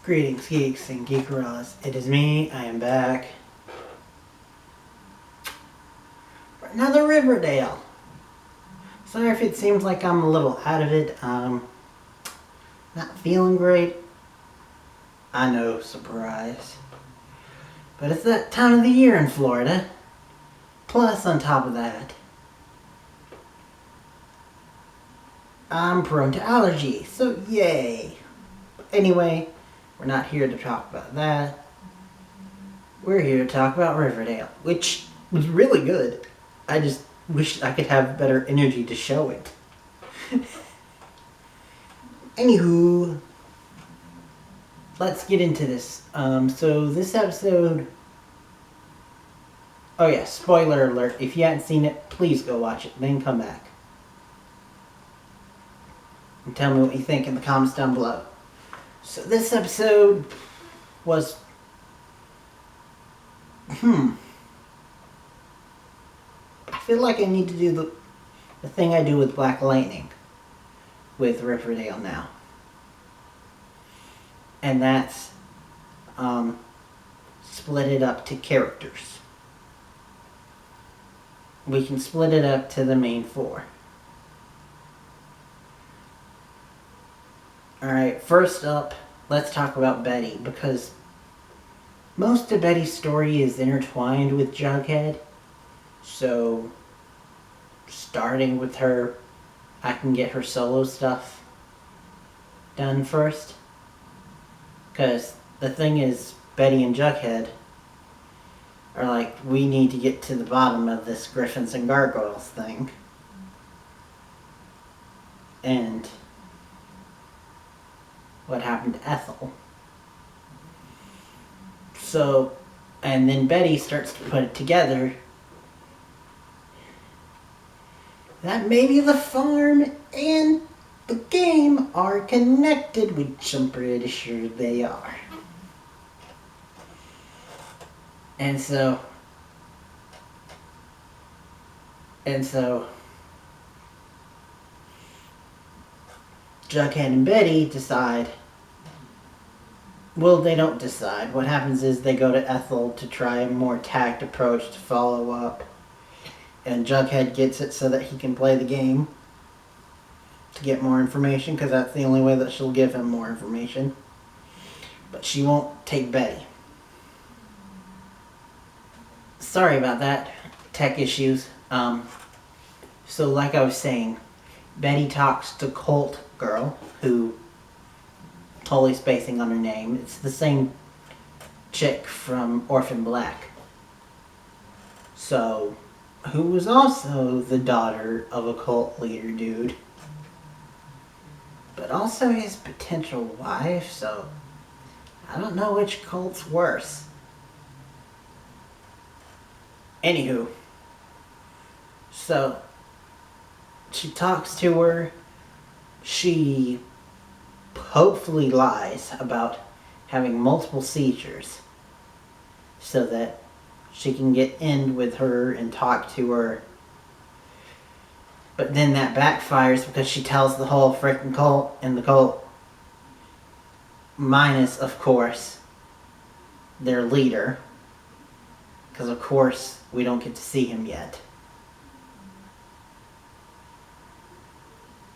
Greetings, geeks and geekeras. It is me. I am back for another Riverdale. Sorry if it seems like I'm a little out of it. Not feeling great. I know, surprise. But it's that time of the year in Florida. Plus, on top of that, I'm prone to allergies, so yay. Anyway, we're not here to talk about that. We're here to talk about Riverdale, which was really good. I just wish I could have better energy to show it. Anywho, let's get into this. So this episode... Oh yeah, spoiler alert. If you haven't seen it, please go watch it, then come back. And tell me what you think in the comments down below. So this episode was... I feel like I need to do the thing I do with Black Lightning with Riverdale now. And that's split it up to characters. We can split it up to the main four. Alright, first up, let's talk about Betty, because most of Betty's story is intertwined with Jughead. So, starting with her, I can get her solo stuff done first. Because the thing is, Betty and Jughead are like, we need to get to the bottom of this Griffins and Gargoyles thing. And what happened to Ethel. So, and then Betty starts to put it together that maybe the farm and the game are connected, which I'm pretty sure they are. And so Jughead and Betty decide. Well, they don't decide. What happens is they go to Ethel to try a more tact approach to follow up. And Jughead gets it so that he can play the game to get more information, because that's the only way that she'll give him more information. But she won't take Betty. Sorry about that. Tech issues. So like I was saying, Betty talks to Colt Girl, who... totally spacing on her name. It's the same chick from Orphan Black. So, who was also the daughter of a cult leader dude. But also his potential wife, so I don't know which cult's worse. Anywho, so she talks to her. She hopefully lies about having multiple seizures so that she can get in with her and talk to her. But then that backfires because she tells the whole freaking cult, and the cult, minus, of course, their leader, because of course we don't get to see him yet,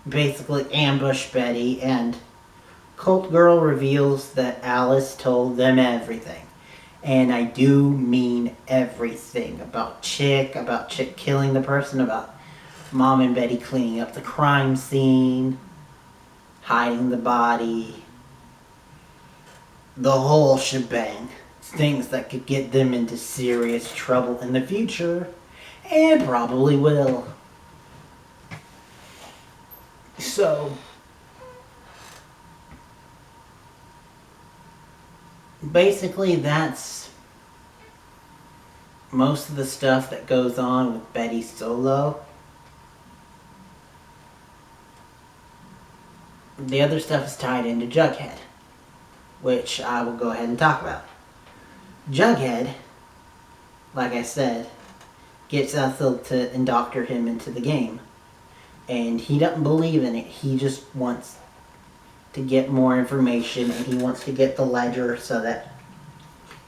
basically ambush Betty, and Cult Girl reveals that Alice told them everything. And I do mean everything. About Chick killing the person, about Mom and Betty cleaning up the crime scene, hiding the body, the whole shebang. Things that could get them into serious trouble in the future, and probably will. So, basically that's most of the stuff that goes on with Betty solo. The other stuff is tied into Jughead, which I will go ahead and talk about. Jughead, like I said, gets Ethel to indoctor him into the game. And he doesn't believe in it. He just wants to get more information, and he wants to get the ledger so that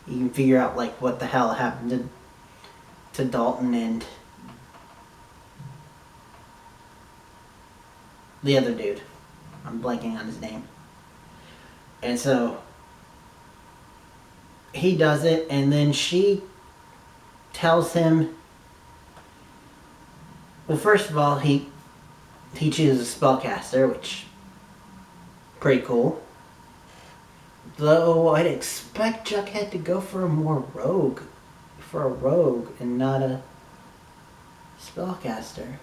he can figure out like what the hell happened to Dalton and the other dude. I'm blanking on his name. And so he does it, and then she tells him, well, first of all, he chooses a spellcaster, which pretty cool. Though I'd expect Jughead to go for a rogue and not a spellcaster.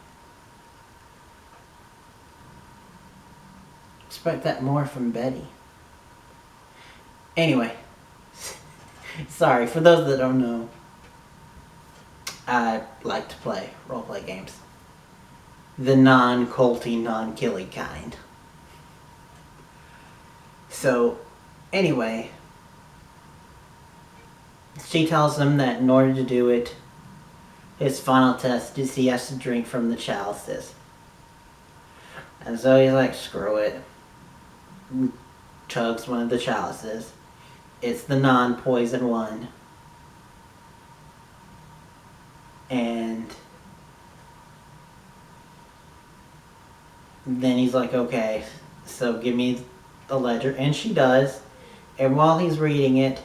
Expect that more from Betty. Anyway, sorry, for those that don't know, I like to play roleplay games. The non-culty, non-killy kind. So, anyway, she tells him that in order to do it, his final test is he has to drink from the chalices. And so he's like, screw it. Chugs one of the chalices. It's the non-poison one. And then he's like, okay, so give me the ledger. And she does. And while he's reading it,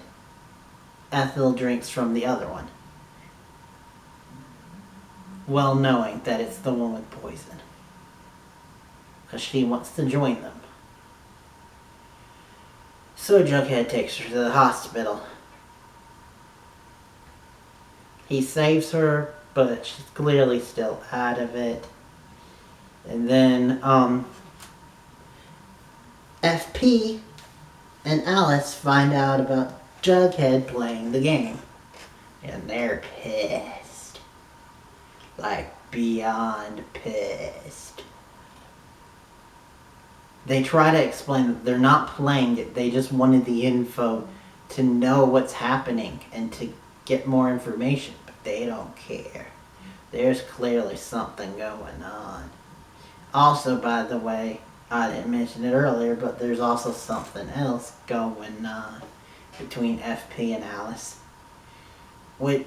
Ethel drinks from the other one. Well knowing that it's the one with poison. Because she wants to join them. So Jughead takes her to the hospital. He saves her, but she's clearly still out of it. And then, FP and Alice find out about Jughead playing the game. And they're pissed. Like, beyond pissed. They try to explain that they're not playing it, they just wanted the info to know what's happening and to get more information, but they don't care. There's clearly something going on. Also, by the way, I didn't mention it earlier, but there's also something else going on between FP and Alice, which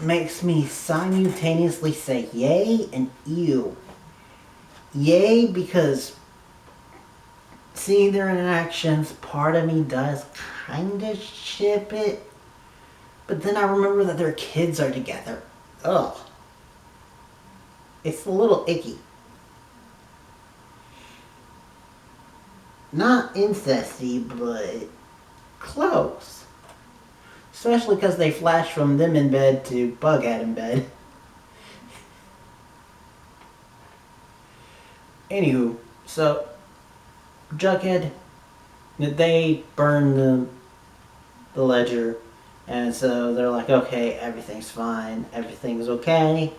makes me simultaneously say yay and ew. Yay, because seeing their interactions, part of me does kind of ship it. But then I remember that their kids are together. Ugh. It's a little icky. Not incesty, but close. Especially because they flash from them in bed to Bughead in bed. Anywho, so Jughead, they burn the ledger, and so they're like, okay, everything's fine, everything's okay.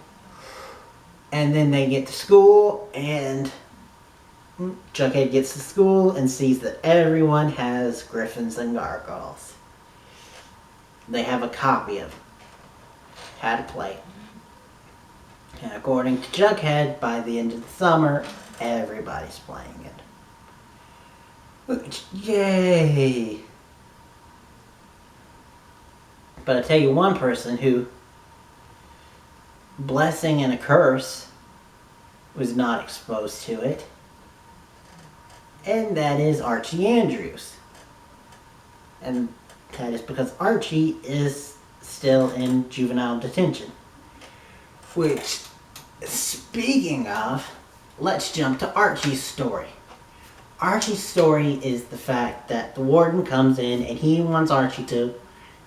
And then they get to school, and Jughead gets to school and sees that everyone has Griffins and Gargoyles. They have a copy of how to play. And according to Jughead, by the end of the summer, everybody's playing it. Which, yay! But I tell you one person who, blessing and a curse, was not exposed to it. And that is Archie Andrews. And that is because Archie is still in juvenile detention. Which, speaking of, let's jump to Archie's story. Archie's story is the fact that the warden comes in and he wants Archie to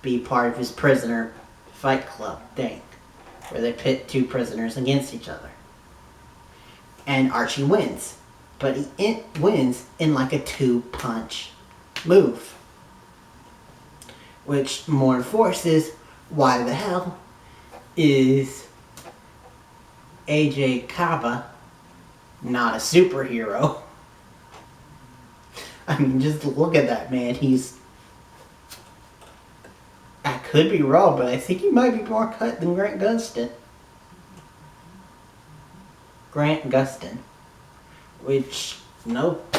be part of his prisoner fight club thing, where they pit two prisoners against each other. And Archie wins. But he wins in like a 2-punch move. Which more enforces why the hell is AJ Kaba not a superhero. I mean, just look at that man. I could be wrong, but I think he might be more cut than Grant Gustin. Which, nope.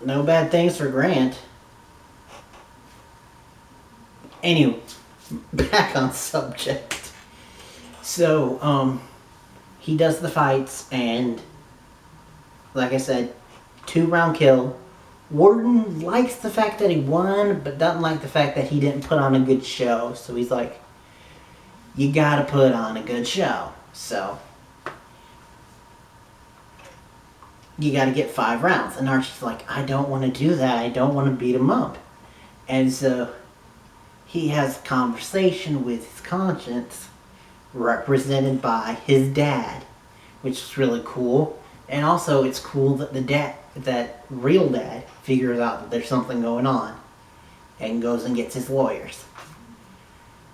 no bad things for Grant. Anyway, back on subject. So, he does the fights, and like I said, 2-round kill. Warden likes the fact that he won, but doesn't like the fact that he didn't put on a good show. So he's like, you gotta put on a good show. So, you gotta get 5 rounds. And Archie's like, I don't want to do that. I don't want to beat him up. And so, he has a conversation with his conscience, represented by his dad, which is really cool. And also, it's cool that that real dad figures out that there's something going on and goes and gets his lawyers.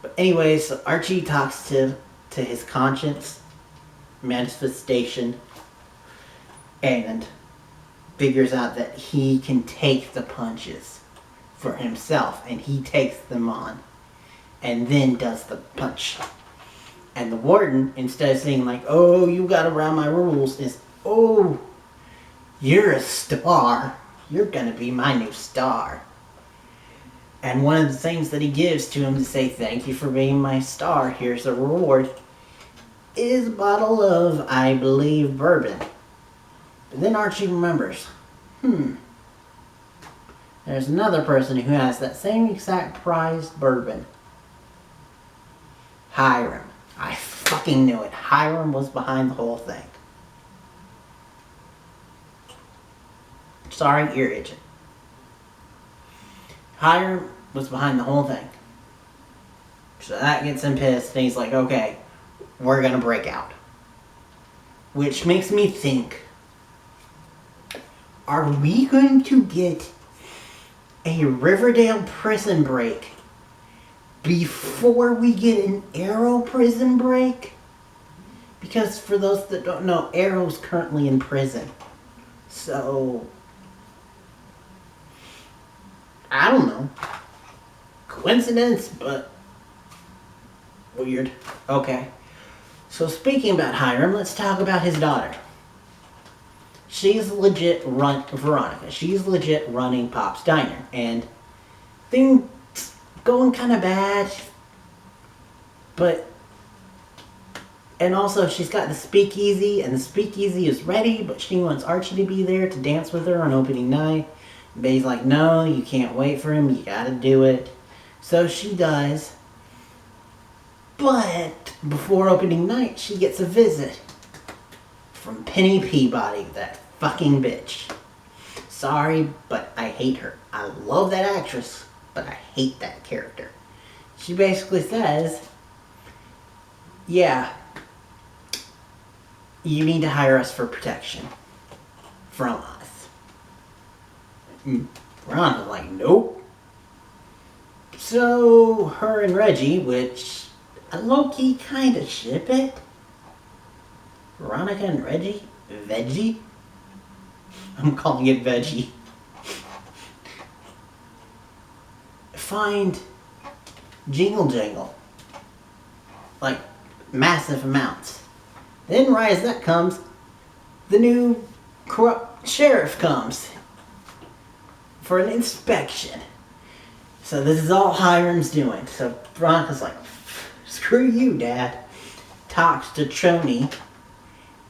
But anyways, so Archie talks to his conscience manifestation and figures out that he can take the punches for himself, and he takes them on and then does the punch. And the warden, instead of saying like, oh, you got around my rules, is, oh, you're a star. You're gonna be my new star. And one of the things that he gives to him to say thank you for being my star, here's a reward, is a bottle of, I believe, bourbon. But then Archie remembers, there's another person who has that same exact prized bourbon. Hiram. I fucking knew it. Hiram was behind the whole thing. Sorry, ear itching. Hiram was behind the whole thing. So that gets him pissed, and he's like, okay, we're gonna break out. Which makes me think, are we going to get a Riverdale prison break before we get an Arrow prison break? Because for those that don't know, Arrow's currently in prison. So, I don't know. Coincidence, but weird. Okay. So speaking about Hiram, let's talk about his daughter. She's legit Veronica. She's legit running Pop's Diner. And things going kind of bad. But, and also she's got the speakeasy, and the speakeasy is ready, but she wants Archie to be there to dance with her on opening night. But he's like, no, you can't wait for him, you gotta do it. So she does. But before opening night, she gets a visit from Penny Peabody, that fucking bitch. Sorry, but I hate her. I love that actress, but I hate that character. She basically says, yeah, you need to hire us for protection from us. Veronica's like, nope. So, her and Reggie, which I low-key kind of ship it. Veronica and Reggie? Veggie? I'm calling it Veggie. Find Jingle Jangle. Like, massive amounts. Then right as that comes, the new corrupt sheriff comes for an inspection. So this is all Hiram's doing. So Veronica's like, screw you, Dad. Talks to Choney,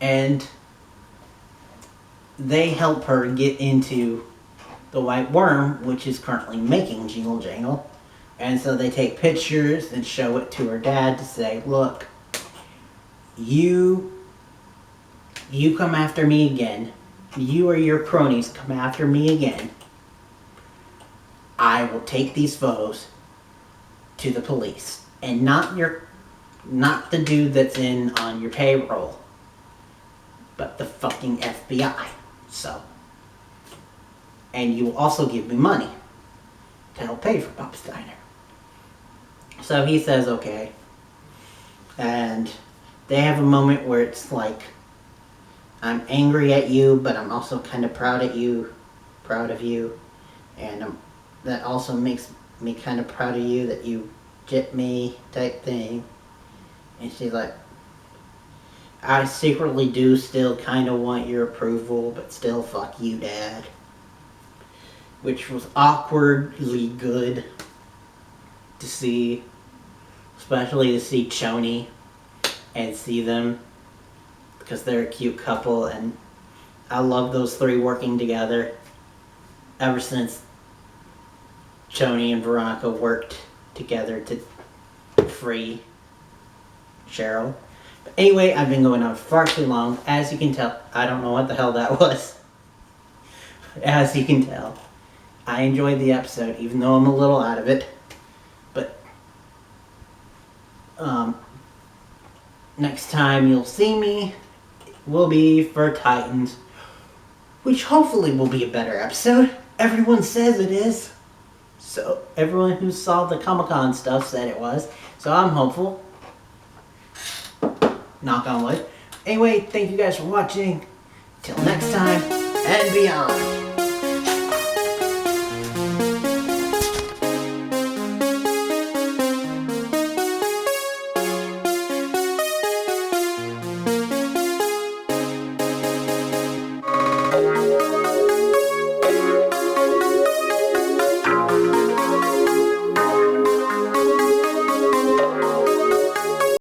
and they help her get into the White Worm, which is currently making Jingle Jangle. And so they take pictures and show it to her dad to say, look, you come after me again. You or your cronies come after me again. I will take these photos to the police. And not the dude that's in on your payroll, but the fucking FBI. So, and you will also give me money to help pay for Pop's Diner. So he says okay, and they have a moment where it's like, I'm angry at you, but I'm also kind of proud of you, and that also makes me kind of proud of you that you get me type thing. And she's like, I secretly do still kind of want your approval, but still fuck you, Dad. which was awkwardly good to see, especially to see Choni and see them, because they're a cute couple, and I love those three working together ever since Choni and Veronica worked together to free Cheryl. But anyway, I've been going on far too long. As you can tell, I don't know what the hell that was. As you can tell, I enjoyed the episode, even though I'm a little out of it. But next time you'll see me will be for Titans, which hopefully will be a better episode. Everyone says it is. So everyone who saw the Comic-Con stuff said it was. So I'm hopeful. Knock on wood. Anyway, thank you guys for watching. Till next time, and beyond.